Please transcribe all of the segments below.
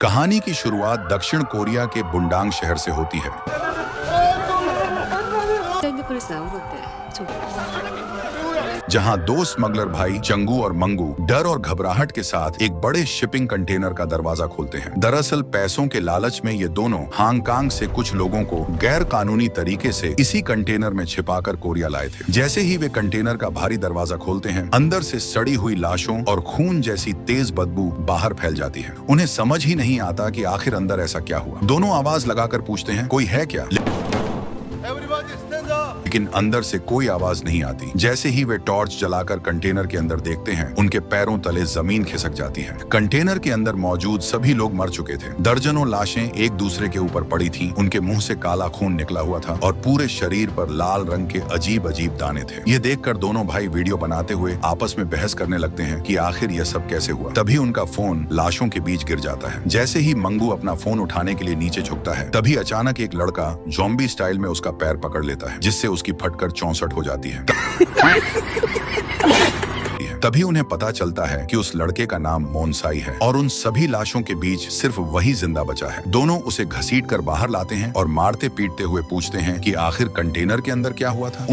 कहानी की शुरुआत दक्षिण कोरिया के बुंडांग शहर से होती है। 샌드프레스 나온 건데 좀 जहां दो स्मगलर भाई चंगू और मंगू डर और घबराहट के साथ एक बड़े शिपिंग कंटेनर का दरवाजा खोलते हैं। दरअसल पैसों के लालच में ये दोनों हांगकांग से कुछ लोगों को गैर कानूनी तरीके से इसी कंटेनर में छिपाकर कोरिया लाए थे। जैसे ही वे कंटेनर का भारी दरवाजा खोलते हैं, अंदर से सड़ी हुई लाशों और खून जैसी तेज बदबू बाहर फैल जाती है। उन्हें समझ ही नहीं आता कि आखिर अंदर ऐसा क्या हुआ। दोनों आवाज लगाकर पूछते हैं, कोई है क्या? लेकिन अंदर से कोई आवाज नहीं आती। जैसे ही वे टॉर्च जलाकर कंटेनर के अंदर देखते हैं, उनके पैरों तले जमीन खिसक जाती है। कंटेनर के अंदर मौजूद सभी लोग मर चुके थे। दर्जनों लाशें एक दूसरे के ऊपर पड़ी थीं। उनके मुंह से काला खून निकला हुआ था और पूरे शरीर पर लाल रंग के अजीब अजीब दाने थे। ये देखकर दोनों भाई वीडियो बनाते हुए आपस में बहस करने लगते हैं कि आखिर यह सब कैसे हुआ। तभी उनका फोन लाशों के बीच गिर जाता है। जैसे ही मंगू अपना फोन उठाने के लिए नीचे झुकता है, तभी अचानक एक लड़का ज़ॉम्बी स्टाइल में उसका पैर पकड़ लेता है, जिससे उसकी फटकर 64 हो जाती है। तभी उन्हें पता चलता है कि उस लड़के का नाम मोनसाई है और उन सभी लाशों के बीच सिर्फ वही जिंदा बचा है। दोनों उसे घसीटकर बाहर लाते हैं और मारते पीटते हुए पूछते हैं कि आखिर कंटेनर के अंदर क्या हुआ था।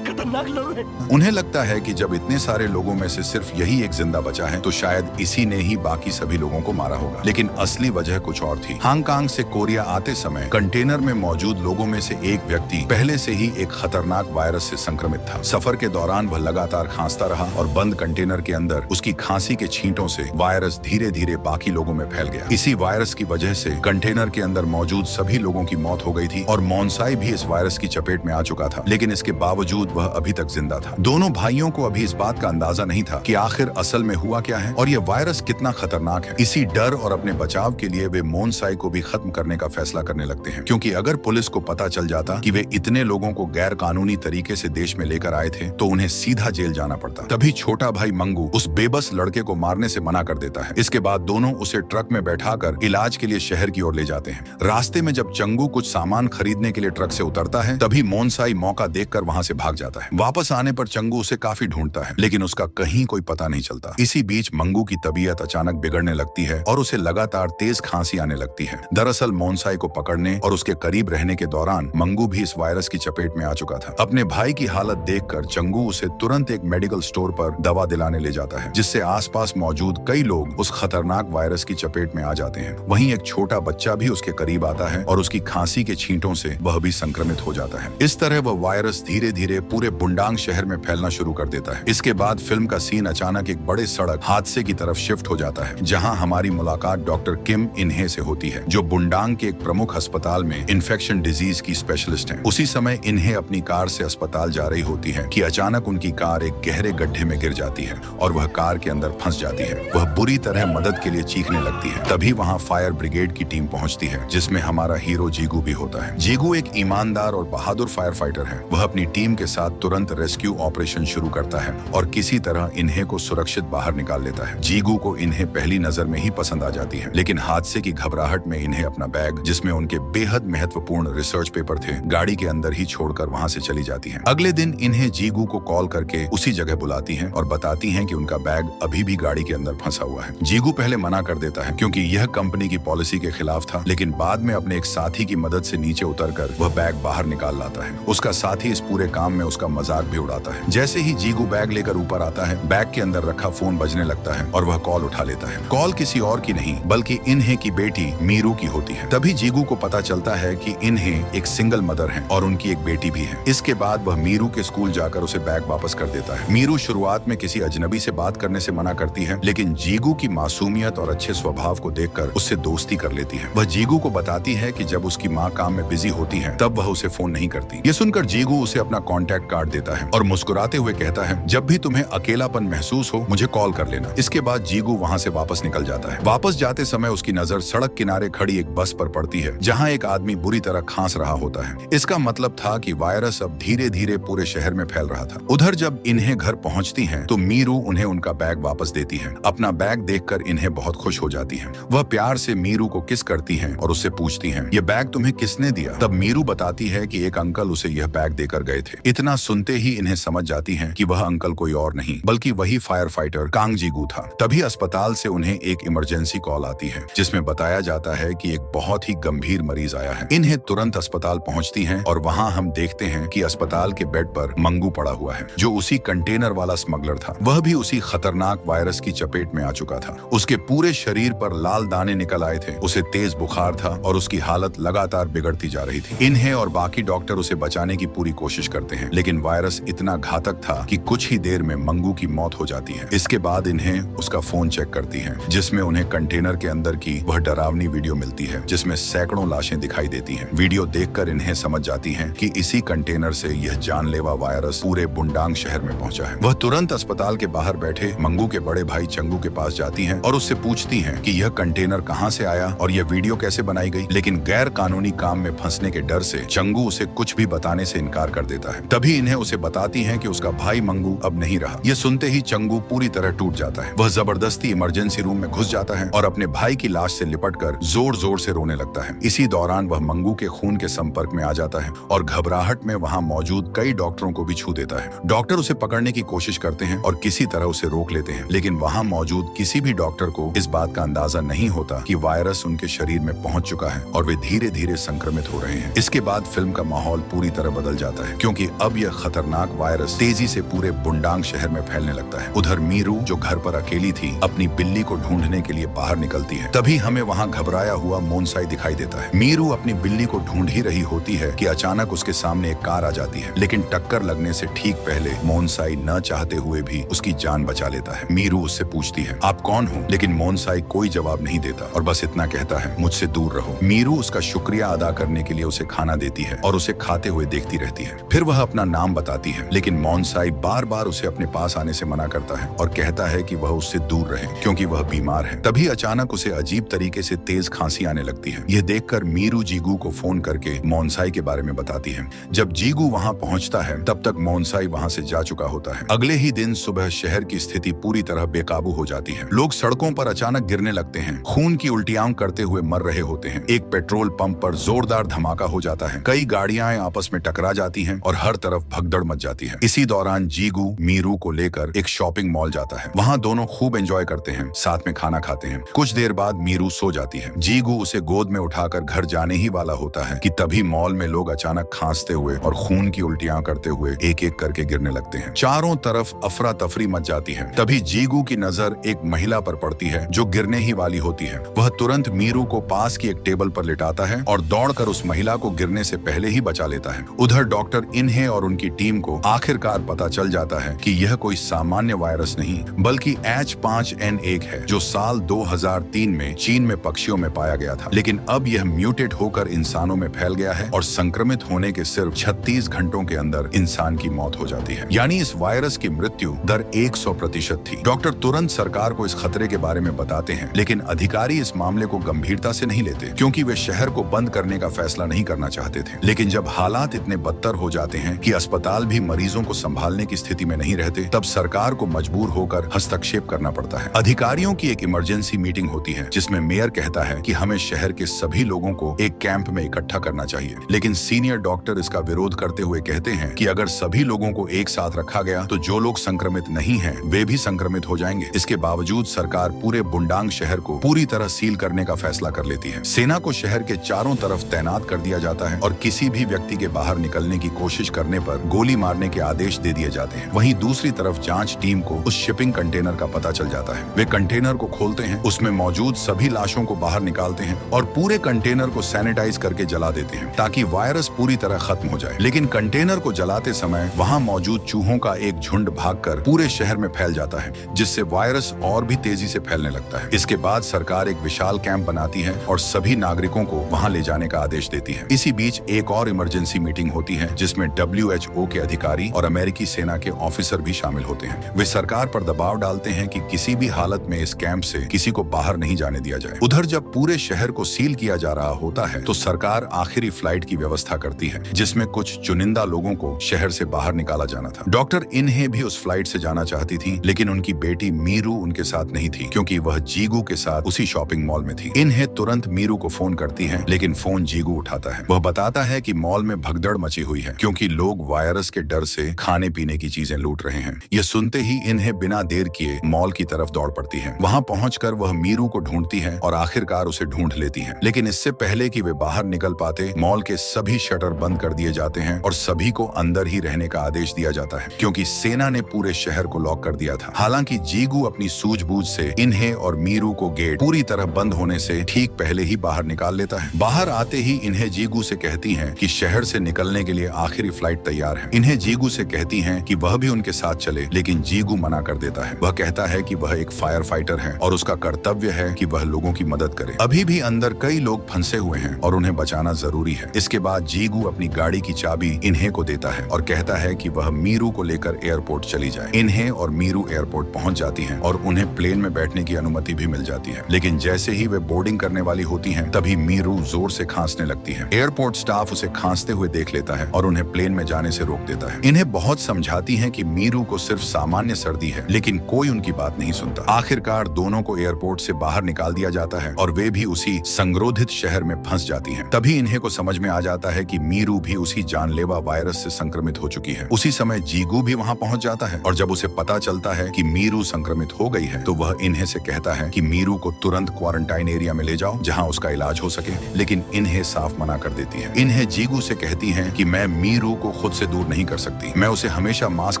खतरनाक लोग हैं। उन्हें लगता है कि जब इतने सारे लोगों में से सिर्फ यही एक जिंदा बचा है, तो शायद इसी ने ही बाकी सभी लोगों को मारा होगा। लेकिन असली वजह कुछ और थी। हांगकांग से कोरिया आते समय कंटेनर में मौजूद लोगों में से एक व्यक्ति पहले से ही एक खतरनाक वायरस से संक्रमित था। सफर के दौरान वह लगातार खांसता रहा और बंद कंटेनर के अंदर उसकी खांसी के छींटों से वायरस धीरे धीरे बाकी लोगों में फैल गया। इसी वायरस की वजह से कंटेनर के अंदर मौजूद सभी लोगों की मौत हो गई थी और मोनसाई भी इस वायरस की चपेट में आ चुका था। लेकिन इसके बावजूद वह अभी तक जिंदा था। दोनों भाइयों को अभी इस बात का अंदाजा नहीं था कि आखिर असल में हुआ क्या है और यह वायरस कितना खतरनाक है। इसी डर और अपने बचाव के लिए वे मोनसाई को भी खत्म करने का फैसला करने लगते हैं, क्योंकि अगर पुलिस को पता चल जाता कि वे इतने लोगों को गैर कानूनी तरीके से देश में लेकर आए थे, तो उन्हें सीधा जेल जाना पड़ता। तभी छोटा भाई मंगू उस बेबस लड़के को मारने से मना कर देता है। इसके बाद दोनों उसे ट्रक में बैठाकर इलाज के लिए शहर की ओर ले जाते हैं। रास्ते में जब चंगू कुछ सामान खरीदने के लिए ट्रक से उतरता है, तभी मोनसाई मौका देखकर वहां से भाग जाता है। वापस आने पर चंगू उसे काफी ढूंढता है, लेकिन उसका कहीं कोई पता नहीं चलता। इसी बीच मंगू की तबीयत अचानक बिगड़ने लगती है और उसे लगातार तेज खांसी आने लगती है। दरअसल मोनसाई को पकड़ने और उसके करीब रहने के दौरान मंगू भी इस वायरस की चपेट में आ चुका था। अपने भाई की हालत देखकर चंगू उसे तुरंत एक मेडिकल स्टोर पर दवा दिलाने ले जाता है, जिससे आसपास मौजूद कई लोग उस खतरनाक वायरस की चपेट में आ जाते हैं। वहीं एक छोटा बच्चा भी उसके करीब आता है और उसकी खांसी के छींटों से वह भी संक्रमित हो जाता है। इस तरह वह वायरस धीरे धीरे पूरे बुंडांग शहर में फैलना शुरू कर देता है। इसके बाद फिल्म का सीन अचानक एक बड़े सड़क हादसे की तरफ शिफ्ट हो जाता है, जहां हमारी मुलाकात डॉक्टर किम इन्हे से होती है, जो बुंडांग के एक प्रमुख अस्पताल में इन्फेक्शन डिजीज की स्पेशलिस्ट हैं। उसी समय इन्हे अपनी कार से अस्पताल जा रही होती है कि अचानक उनकी कार एक गहरे गड्ढे में गिर जाती है और वह कार के अंदर फंस जाती है। वह बुरी तरह मदद के लिए चीखने लगती है। तभी वहां फायर ब्रिगेड की टीम पहुंचती है, जिसमें हमारा हीरो जीगू भी होता है। जीगू एक ईमानदार और बहादुर फायर फाइटर है। वह अपनी टीम के साथ तुरंत रेस्क्यू ऑपरेशन शुरू करता है और किसी तरह इन्हे को सुरक्षित बाहर निकाल लेता है। जीगू को इन्हे पहली नजर में ही पसंद आ जाती है, लेकिन हादसे की घबराहट में इन्हे अपना बैग, जिसमें उनके बेहद महत्वपूर्ण रिसर्च पेपर थे, गाड़ी के अंदर ही छोड़कर वहां से चली जाती है। अगले दिन इन्हे जीगू को कॉल करके उसी जगह बुलाती है और बताती है कि उनका बैग अभी भी गाड़ी के अंदर फंसा हुआ है। जीगू पहले मना कर देता है, क्योंकि यह कंपनी की पॉलिसी के खिलाफ था, लेकिन बाद में अपने एक साथी की मदद से नीचे उतरकर वह बैग बाहर निकाल लाता है। उसका साथी इस पूरे काम में उसका मजाक भी उड़ाता है। जैसे ही जीगू बैग लेकर ऊपर आता है, बैग के अंदर रखा फोन बजने लगता है और वह कॉल उठा लेता है। कॉल किसी और की नहीं, बल्कि इन्हे की बेटी मीरू की होती है। तभी जीगू को पता चलता है कि इन्हे एक सिंगल मदर है और उनकी एक बेटी भी है। इसके बाद वह मीरू के स्कूल जाकर उसे बैग वापस कर देता है। मीरू शुरुआत में किसी अजनबी से बात करने से मना करती है, लेकिन जीगू की मासूमियत और अच्छे स्वभाव को देखकर उससे दोस्ती कर लेती है। वह जीगू को बताती है कि जब उसकी माँ काम में बिजी होती है, तब वह उसे फोन नहीं करती। ये सुनकर जीगू उसे अपना कॉन्टैक्ट कार्ड देता है और मुस्कुराते हुए कहता है, जब भी तुम्हें अकेलापन महसूस हो, मुझे कॉल कर लेना। इसके बाद जीगू वहां से वापस निकल जाता है। वापस जाते समय उसकी नजर सड़क किनारे खड़ी एक बस पर पड़ती है, जहां एक आदमी बुरी तरह खांस रहा होता है। इसका मतलब था कि वायरस अब धीरे धीरे पूरे शहर में फैल रहा था। उधर जब इन्हें घर पहुंचती हैं, तो मीरू उन्हें उनका बैग वापस देती है। अपना बैग देखकर इन्हें बहुत खुश हो जाती है। वह प्यार से मीरू को किस करती है और उससे पूछती है, ये बैग तुम्हें किसने दिया? तब मीरू बताती है कि एक अंकल उसे यह बैग देकर गए थे। इतना सुनते ही इन्हें समझ जाती हैं कि वह अंकल कोई और नहीं बल्कि वही फायर फाइटर कांग जीगू था। तभी अस्पताल से उन्हें एक इमरजेंसी कॉल आती है जिसमें बताया जाता है कि एक बहुत ही गंभीर मरीज आया है। इन्हें तुरंत अस्पताल पहुंचती हैं और वहां हम देखते हैं कि अस्पताल के बेड पर मंगू पड़ा हुआ है जो उसी कंटेनर वाला स्मगलर था। वह भी उसी खतरनाक वायरस की चपेट में आ चुका था। उसके पूरे शरीर पर लाल दाने निकल आए थे, उसे तेज बुखार था और उसकी हालत लगातार बिगड़ती जा रही थी। इन्हें और बाकी डॉक्टर उसे बचाने की पूरी कोशिश करते हैं लेकिन वायरस इतना घातक था कि कुछ ही देर में मंगू की मौत हो जाती है। इसके बाद इन्हें उसका फोन चेक करती हैं जिसमें उन्हें कंटेनर के अंदर की वह डरावनी वीडियो मिलती है जिसमें सैकड़ों लाशें दिखाई देती हैं। वीडियो देखकर इन्हें समझ जाती हैं कि इसी कंटेनर से यह जानलेवा वायरस पूरे बुंडांग शहर में पहुंचा है। वह तुरंत अस्पताल के बाहर बैठे मंगू के बड़े भाई चंगू के पास जाती हैं और उससे पूछती हैं कि यह कंटेनर कहां से आया और यह वीडियो कैसे बनाई गई। लेकिन गैर कानूनी काम में फंसने के डर से चंगू उसे कुछ भी बताने से इनकार कर देता है। तभी इन्हें उसे बताती हैं कि उसका भाई मंगू अब नहीं रहा। यह सुनते ही चंगू पूरी तरह टूट जाता है। वह जबरदस्ती इमरजेंसी रूम में घुस जाता है और अपने भाई की लाश से लिपटकर जोर जोर से रोने लगता है। इसी दौरान वह मंगू के खून के संपर्क में आ जाता है और घबराहट में वहां मौजूद कई डॉक्टरों को भी छू देता है। डॉक्टर उसे पकड़ने की कोशिश करते हैं और किसी तरह उसे रोक लेते हैं लेकिन वहां मौजूद किसी भी डॉक्टर को इस बात का अंदाजा नहीं होता कि वायरस उनके शरीर में पहुंच चुका है और वे धीरे धीरे संक्रमित हो रहे हैं। इसके बाद फिल्म का माहौल पूरी तरह बदल जाता है क्योंकि अब यह खतरनाक वायरस तेजी से पूरे बुंडांग शहर में फैलने लगता है। उधर मीरू जो घर पर अकेली थी अपनी बिल्ली को ढूंढने के लिए बाहर निकलती है। तभी हमें वहां घबराया हुआ मोनसाई दिखाई देता है। मीरू अपनी बिल्ली को ढूंढ ही रही होती है कि अचानक उसके सामने एक कार आ जाती है लेकिन टक्कर लगने से ठीक पहले मोनसाई न चाहते हुए भी उसकी जान बचा लेता है। मीरू उससे पूछती है आप कौन हो, लेकिन मोनसाई कोई जवाब नहीं देता और बस इतना कहता है मुझसे दूर रहो। मीरू उसका शुक्रिया अदा करने के लिए उसे खाना देती है और उसे खाते हुए देखती रहती है। फिर वह अपना नाम बताती है लेकिन मोनसाई बार बार उसे अपने पास आने से मना करता है और कहता है कि वह उससे दूर रहे क्योंकि वह बीमार है। तभी अचानक उसे अजीब तरीके से तेज खांसी आने लगती है। यह देखकर मीरू जीगू को फोन करके मोनसाई के बारे में बताती है। जब जीगू वहां पहुंचता है तब तक मोनसाई वहां से जा चुका होता है। अगले ही दिन सुबह शहर की स्थिति पूरी तरह बेकाबू हो जाती है। लोग सड़कों पर अचानक गिरने लगते हैं, खून की उल्टियां करते हुए मर रहे होते हैं। एक पेट्रोल पंप पर जोरदार धमाका हो जाता है, कई गाड़ियां आपस में टकरा जाती हैं और हर तरफ भगदड़ मच जाती है। इसी दौरान जीगू मीरू को लेकर एक शॉपिंग मॉल जाता है। वहां दोनों खूब एंजॉय करते हैं, साथ में खाना खाते हैं। कुछ देर बाद मीरू सो जाती है। जीगू उसे गोद में उठाकर घर जाने ही वाला होता है कि तभी मॉल में लोग अचानक खांसते हुए और खून की उल्टियां करते हुए एक एक करके गिरने लगते हैं। चारों तरफ अफरा तफरी मच जाती है। तभी जीगू की नजर एक महिला पर पड़ती है जो गिरने ही वाली होती है। वह तुरंत मीरू को पास की एक टेबल पर लिटाता है और दौड़कर उस महिला को गिरने से पहले ही बचा लेता है। उधर डॉक्टर इन्हें और उनकी टीम को आखिरकार पता चल जाता है कि यह कोई सामान्य वायरस नहीं बल्कि H5N1 है जो साल 2003 में चीन में पक्षियों में पाया गया था। लेकिन अब यह म्यूटेट होकर इंसानों में फैल गया है और संक्रमित होने के सिर्फ 36 घंटों के अंदर इंसान की मौत हो जाती है। यानी इस वायरस की मृत्यु दर 100% थी। डॉक्टर तुरंत सरकार को इस खतरे के बारे में बताते हैं लेकिन अधिकारी इस मामले को गंभीरता से नहीं लेते क्योंकि वे शहर को बंद करने का फैसला नहीं करना चाहते थे। लेकिन जब हालात इतने बदतर हो जाते हैं कि अस्पताल भी मरीजों को संभालने की स्थिति में नहीं रहते तब सरकार को मजबूर होकर हस्तक्षेप करना पड़ता है। अधिकारियों की एक इमरजेंसी मीटिंग होती है जिसमें मेयर कहता है कि हमें शहर के सभी लोगों को एक कैंप में इकट्ठा करना चाहिए। लेकिन सीनियर डॉक्टर इसका विरोध करते हुए कहते हैं कि अगर सभी लोगों को एक साथ रखा गया तो जो लोग संक्रमित नहीं हैं वे भी संक्रमित हो जाएंगे। इसके बावजूद सरकार पूरे बुंडांग शहर को पूरी तरह सील करने का फैसला कर लेती है। सेना को शहर के चारों तरफ तैनात कर दिया जाता है और किसी भी व्यक्ति के बाहर निकलने की कोशिश करने पर गोली मारने के आदेश दे दिए जाते हैं। वहीं दूसरी तरफ जांच टीम को उस शिपिंग कंटेनर का पता चल जाता है। वे कंटेनर को खोलते हैं, उसमें मौजूद सभी लाशों को बाहर निकालते हैं और पूरे कंटेनर को सैनिटाइज करके जला देते हैं ताकि वायरस पूरी तरह खत्म हो जाए। लेकिन कंटेनर को जलाते समय वहां मौजूद चूहों का एक झुंड भागकर पूरे शहर में फैल जाता है जिससे वायरस और भी तेजी से फैलने लगता है। इसके बाद सरकार एक विशाल कैंप बनाती है और सभी नागरिकों को वहां ले जाने का आदेश देती है। इसी बीच एक और इमरजेंसी मीटिंग होती है जिसमें WHO के अधिकारी और अमेरिकी सेना के ऑफिसर भी शामिल होते हैं। वे सरकार पर दबाव डालते हैं कि किसी भी हालत में इस कैंप से किसी को बाहर नहीं जाने दिया जाए। उधर जब पूरे शहर को सील किया जा रहा होता है तो सरकार आखिरी फ्लाइट की व्यवस्था करती है जिसमें कुछ चुनिंदा लोगों को शहर से बाहर निकाला जाना था। डॉक्टर इन्हें भी उस फ्लाइट से जाना चाहती थी लेकिन उनकी बेटी मीरू उनके साथ नहीं थी क्योंकि वह जीगू के साथ उसी शॉपिंग मॉल में थी। इन्हें तुरंत मीरू को फोन करती है लेकिन फोन जीगू उठाता है। वह बताता है कि मॉल में भगदड़ मची हुई है क्योंकि लोग वायरस के डर से खाने पीने की चीजें लूट रहे हैं। यह सुनते ही इन्हें बिना देर किए मॉल की तरफ दौड़ पड़ती है। वहां पहुंचकर वह मीरू को ढूंढती है और आखिरकार उसे ढूंढ लेती है। लेकिन इससे पहले कि वे बाहर निकल पाते, मॉल के सभी शटर बंद कर दिए जाते हैं और सभी को अंदर ही रहने का आदेश दिया जाता है, क्योंकि सेना ने पूरे शहर को लॉक कर दिया था। हालांकि जीगू अपनी सूझबूझ से इन्हें और मीरू को गेट पूरी तरह बंद होने से ठीक पहले ही बाहर निकाल लेता है। बाहर आते ही इन्हें जीगू से कहती हैं कि शहर से निकलने के लिए आखिरी फ्लाइट तैयार है। इन्हें जीगू से कहती हैं कि वह भी उनके साथ चले, लेकिन जीगू मना कर देता है। वह कहता है कि वह एक फायर फाइटर है और उसका कर्तव्य है कि वह लोगों की मदद करे। अभी भी अंदर कई लोग फंसे हुए हैं और उन्हें बचाना जरूरी है। इसके बाद जीगू अपनी गाड़ी की चाबी इन्हें को देता है और कहता है कि वह मीरू को लेकर एयरपोर्ट चली जाए। इन्हें और मीरू एयरपोर्ट पहुंच जाती हैं और उन्हें प्लेन में बैठने की अनुमति भी मिल जाती है। लेकिन जैसे ही वे बोर्डिंग करने वाली होती हैं, तभी मीरू जोर से खांसने लगती है। एयरपोर्ट स्टाफ उसे खांसते हुए देख लेता है और उन्हें प्लेन में जाने से रोक देता है। इन्हें बहुत समझाती हैं कि मीरू को सिर्फ सामान्य सर्दी है, लेकिन कोई उनकी बात नहीं सुनता। आखिरकार दोनों को एयरपोर्ट से बाहर निकाल दिया जाता है और वे भी उसी संक्रोधित शहर में फंस जाती हैं। तभी इन्हें को समझ में आ जाता है कि मीरू भी उसी जानलेवा वायरस से संक्रमित हो चुकी है। उसी समय जीगू भी वहां पहुंच जाता है और जब उसे पता चलता है कि मीरू संक्रमित हो गई है, तो वह इन्हें से कहता है कि मीरू को तुरंत क्वारंटाइन एरिया में ले जाओ, जहां उसका इलाज हो सके। लेकिन इन्हें साफ मना कर देती है। इन्हें जीगू से कहती हैं कि मैं मीरू को खुद से दूर नहीं कर सकती। मैं उसे हमेशा मास्क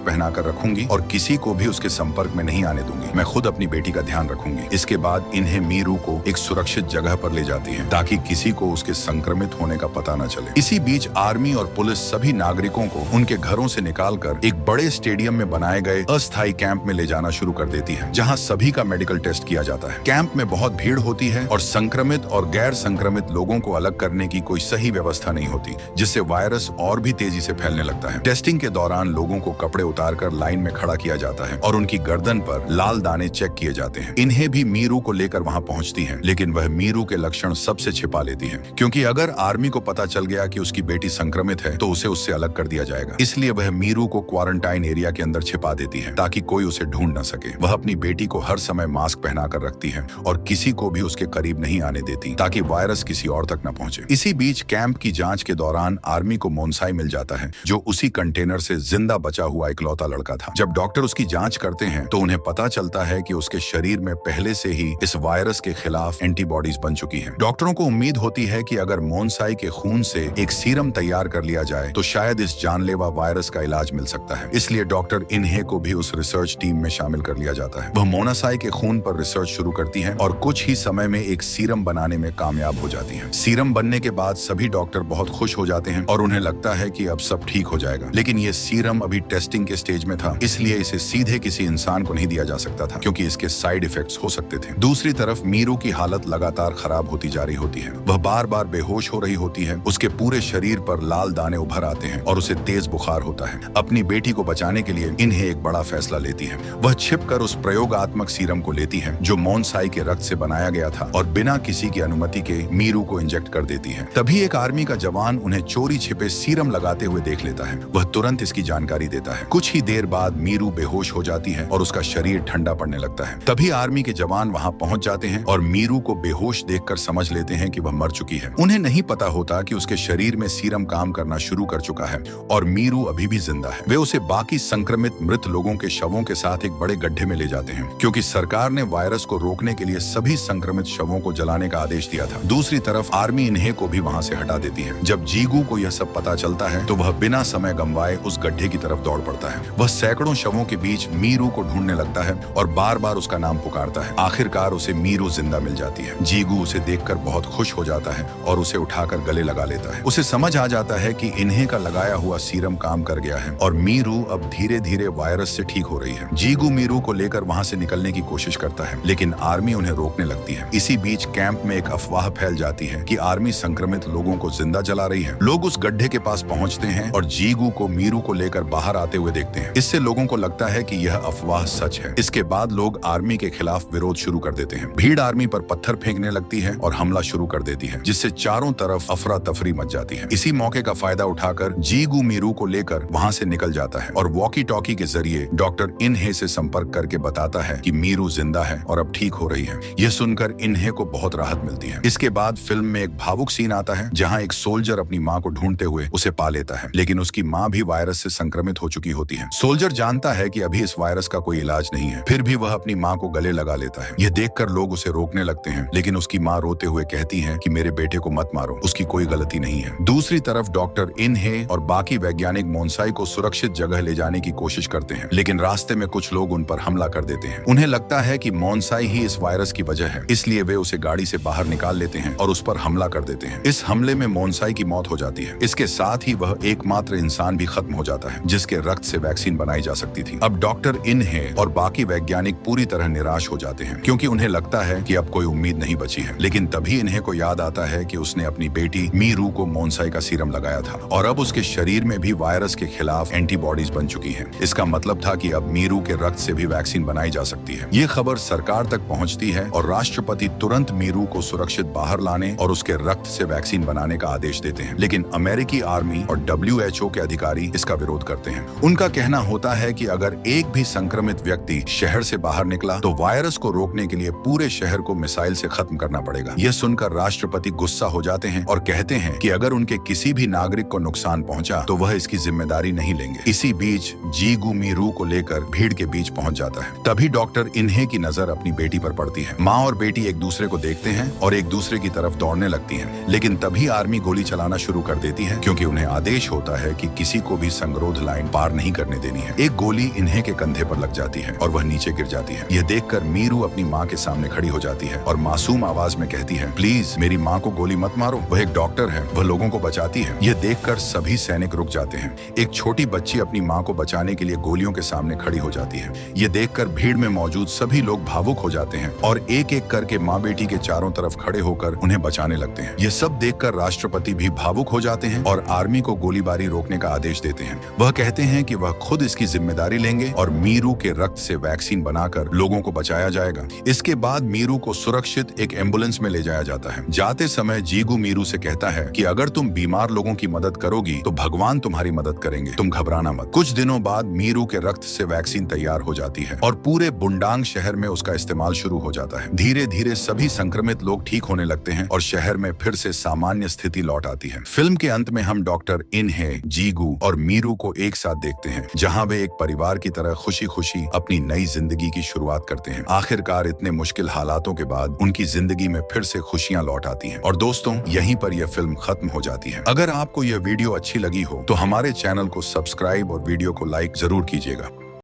पहनाकर रखूंगी और किसी को भी उसके संपर्क में नहीं आने दूंगी। मैं खुद अपनी बेटी का ध्यान रखूंगी। इसके बाद इन्हें मीरू को एक सुरक्षित जगह पर ले जाती है ताकि किसी को उसके संक्रमित होने का पता न चले। इसी बीच आर्मी और पुलिस सभी नागरिकों को उनके घरों से निकालकर एक बड़े स्टेडियम में बनाए गए अस्थायी कैंप में ले जाना शुरू कर देती है, जहां सभी का मेडिकल टेस्ट किया जाता है। कैंप में बहुत भीड़ होती है और संक्रमित और गैर संक्रमित लोगों को अलग करने की कोई सही व्यवस्था नहीं होती, जिससे वायरस और भी तेजी से फैलने लगता है। टेस्टिंग के दौरान लोगों को कपड़े उतारकर लाइन में खड़ा किया जाता है और उनकी गर्दन पर लाल दाने चेक किए जाते हैं। इन्हें भी मीरू को लेकर वहां पहुंचती हैं, लेकिन वह मीरू के लक्षण सबसे छिपा लेती है, क्योंकि अगर आर्मी को पता चल गया कि उसकी बेटी संक्रमित है तो उसे उससे अलग कर दिया जाएगा। इसलिए वह मीरू को क्वारंटाइन एरिया के अंदर छिपा देती है ताकि कोई उसे ढूंढ न सके। वह अपनी बेटी को हर समय मास्क पहनाकर रखती है और किसी को भी उसके करीब नहीं आने देती ताकि वायरस किसी और तक न पहुंचे। इसी बीच कैंप की जांच के दौरान आर्मी को मोनसाई मिल जाता है, जो उसी कंटेनर से जिंदा बचा हुआ इकलौता लड़का था। जब डॉक्टर उसकी जांच करते हैं तो उन्हें पता चलता है कि उसके शरीर में पहले से ही इस वायरस के खिलाफ एंटीबॉडीज बन चुकी हैं। डॉक्टरों को उम्मीद होती है कि अगर मोनसाई के खून से एक सीरम तैयार कर लिया जाए तो शायद इस जानलेवा वायरस का इलाज मिल सकता है। इसलिए डॉक्टर इन्हें को भी उस रिसर्च टीम में शामिल कर लिया जाता है। वह मोनासाई के खून पर रिसर्च शुरू करती हैं और कुछ ही समय में एक सीरम बनाने में कामयाब हो जाती हैं। सीरम बनने के बाद सभी डॉक्टर बहुत खुश हो जाते हैं और उन्हें लगता है कि अब सब ठीक हो जाएगा। लेकिन ये सीरम अभी टेस्टिंग के स्टेज में था, इसलिए इसे सीधे किसी इंसान को नहीं दिया जा सकता था, क्योंकि इसके साइड इफेक्ट्स हो सकते थे। दूसरी तरफ मीरू की हालत लगातार खराब होती जा रही होती है। वह बार बार बेहोश हो रही होती है। उसके पूरे शरीर पर लाल दाने उभर आते हैं और उसे तेज बुखार होता है। अपनी बेटी को बचाने के लिए इन्हें एक बड़ा फैसला लेती है। वह छिपकर उस प्रयोगात्मक सीरम को लेती है जो मोनसाई के रक्त से बनाया गया था और बिना किसी की अनुमति के मीरू को इंजेक्ट कर देती है। तभी एक आर्मी का जवान उन्हें चोरी छिपे सीरम लगाते हुए देख लेता है। वह तुरंत इसकी जानकारी देता है। कुछ ही देर बाद मीरू बेहोश हो जाती है और उसका शरीर ठंडा पड़ने लगता है। तभी आर्मी के जवान वहां पहुंच जाते हैं और मीरू को बेहोश देखकर समझ लेते हैं कि वह मर चुकी है। उन्हें नहीं पता होता कि उसके शरीर में सीरम काम करना शुरू कर चुका है और मीरू अभी भी जिंदा है। वे उसे बाकी संक्रमित मृत लोगों के शवों के साथ एक बड़े गड्ढे में ले जाते हैं, क्योंकि सरकार ने वायरस को रोकने के लिए सभी संक्रमित शवों को जलाने का आदेश दिया था। दूसरी तरफ आर्मी इन्हें को भी वहां से हटा देती है। जब जीगू को यह सब पता चलता है तो वह बिना समय गंवाए उस गड्ढे की तरफ दौड़ पड़ता है। वह सैकड़ों शवों के बीच मीरू को ढूंढने लगता है और बार बार उसका नाम पुकारता है। आखिरकार उसे मीरू जिंदा मिल जाती है। जीगू उसे देखकर बहुत खुश हो जाता है और उसे उठाकर गले लगा लेता है। उसे समझ आ जाता है कि इन्हें का लगाया हुआ सीरम काम कर गया है और मीरू अब धीरे धीरे वायरस से ठीक हो रही है। जीगू मीरू को लेकर वहां से निकलने की कोशिश करता है, लेकिन आर्मी उन्हें रोकने लगती है। इसी बीच कैंप में एक अफवाह फैल जाती है कि आर्मी संक्रमित लोगों को जिंदा जला रही है। लोग उस गड्ढे के पास पहुंचते हैं और जीगू को मीरू को लेकर बाहर आते हुए देखते हैं। इससे लोगों को लगता है कि यह अफवाह सच है। इसके बाद लोग आर्मी के खिलाफ विरोध शुरू कर देते हैं। भीड़ आर्मी पर पत्थर फेंकने लगती है और हमला शुरू कर देती है, जिससे चारों तरफ अफरा तफरी मच जाती है। इसी मौके का फायदा उठाकर जीगू मीरू को लेकर वहां से निकल जाता है और वॉकी टॉकी के जरिए डॉक्टर इन्हे से संपर्क करके बताता है कि मीरू जिंदा है और अब ठीक हो रही है। यह सुनकर इन्हे को बहुत राहत मिलती है। इसके बाद फिल्म में एक भावुक सीन आता है जहां एक सोल्जर अपनी मां को ढूंढते हुए उसे पा लेता है, लेकिन उसकी माँ भी वायरस से संक्रमित हो चुकी होती है। सोल्जर जानता है कि अभी इस वायरस का कोई इलाज नहीं है, फिर भी वह अपनी माँ को गले लगा लेता है। यह देखकर लोग उसे रोकने लगते हैं, लेकिन उसकी माँ रोते हुए कहती है कि मेरे बेटे को मत मारो, उसकी कोई गलती नहीं है। दूसरी तरफ डॉक्टर इनहे और बाकी वैज्ञानिक मोन्साई को सुरक्षित जगह ले जाने की कोशिश करते हैं, लेकिन रास्ते में कुछ लोग उन पर हमला कर देते हैं। उन्हें लगता है कि मोन्साई ही इस वायरस की वजह है, इसलिए वे उसे गाड़ी से बाहर निकाल लेते हैं और उस पर हमला कर देते हैं। इस हमले में मोन्साई की मौत हो जाती है। इसके साथ ही वह एकमात्र इंसान भी खत्म हो जाता है जिसके रक्त से वैक्सीन बनाई जा सकती थी। अब डॉक्टर इनहे और बाकी वैज्ञानिक पूरी तरह निराश हो जाते हैं, क्योंकि उन्हें लगता है कि अब कोई उम्मीद नहीं बची है। लेकिन तभी इन्हें को याद आता है कि उसने अपनी बेटी मीरू को मोन्साई का सीरम लगाया था और अब उसके शरीर में भी वायरस के खिलाफ एंटीबॉडीज बन चुकी हैं। इसका मतलब था कि अब मीरू के रक्त से भी वैक्सीन बनाई जा सकती है। ये खबर सरकार तक पहुंचती है और राष्ट्रपति तुरंत मीरू को सुरक्षित बाहर लाने और उसके रक्त से वैक्सीन बनाने का आदेश देते हैं। लेकिन अमेरिकी आर्मी और WHO के अधिकारी इसका विरोध करते हैं। उनका कहना होता है कि अगर एक भी संक्रमित व्यक्ति शहर से बाहर निकला तो वायरस को रोकने के लिए पूरे शहर को मिसाइल से खत्म करना पड़ेगा। यह सुनकर राष्ट्रपति गुस्सा हो जाते हैं और कहते हैं कि अगर उनके किसी भी नागरिक को नुकसान पहुंचा तो वह इसकी जिम्मेदारी नहीं लेंगे। इसी बीच जीगू मीरू को लेकर भीड़ के बीच पहुंच जाता है। तभी डॉक्टर इन्हे की नजर अपनी बेटी पर पड़ती है। माँ और बेटी एक दूसरे को देखते हैं और एक दूसरे की तरफ दौड़ने लगती हैं। लेकिन तभी आर्मी गोली चलाना शुरू कर देती है, क्योंकि उन्हें आदेश होता है कि किसी को भी संगरोध लाइन पार नहीं करने देनी है। एक गोली इन्हे के कंधे पर लग जाती है और वह नीचे गिर जाती है। यह देखकर मीरू अपनी माँ के सामने खड़ी हो जाती है और मासूम आवाज में कहती है, प्लीज मेरी माँ को गोली मत मारो, वह एक डॉक्टर है, वह लोगों को बचाती है। यह देखकर सभी सैनिक रुक जाते हैं। एक छोटी बच्ची अपनी माँ को बचाने के लिए गोलियों के सामने खड़ी हो जाती है। यह देखकर भीड़ में मौजूद सभी लोग भावुक हो जाते हैं और एक एक करके माँ बेटी के चारों तरफ खड़े होकर उन्हें बचाने लगते हैं। यह सब देखकर राष्ट्रपति भी भावुक हो जाते हैं और आर्मी को गोलीबारी रोकने का आदेश देते हैं। वह कहते हैं कि वह खुद इसकी जिम्मेदारी लेंगे और मीरू के रक्त से वैक्सीन बनाकर लोगों को बचाया जाएगा। इसके बाद मीरू को सुरक्षित एक एम्बुलेंस में ले जाया जाता है। जाते समय जीगू मीरू से कहता है कि अगर तुम बीमार लोगों की मदद करोगी तो भगवान तुम्हारी मदद करेंगे, तुम घबराना मत। कुछ दिनों बाद मीरू के रक्त से वैक्सीन तैयार हो जाती है और पूरे बुंडांग शहर में उसका इस्तेमाल शुरू हो जाता है। धीरे धीरे सभी संक्रमित लोग ठीक होने लगते हैं और शहर में फिर से सामान्य स्थिति लौट आती है। फिल्म के अंत में हम डॉक्टर इन्हे, जीगू और मीरू को एक साथ देखते हैं, जहां वे एक परिवार की तरह खुशी खुशी अपनी नई जिंदगी की शुरुआत करते हैं। आखिरकार इतने मुश्किल हालातों के बाद उनकी जिंदगी में फिर से खुशियां लौट आती हैं। और दोस्तों, यहीं पर यह फिल्म खत्म हो जाती है। अगर आपको यह वीडियो अच्छी लगी हो तो हमारे चैनल को सब्सक्राइब और वीडियो को लाइक जरूर कीजिएगा।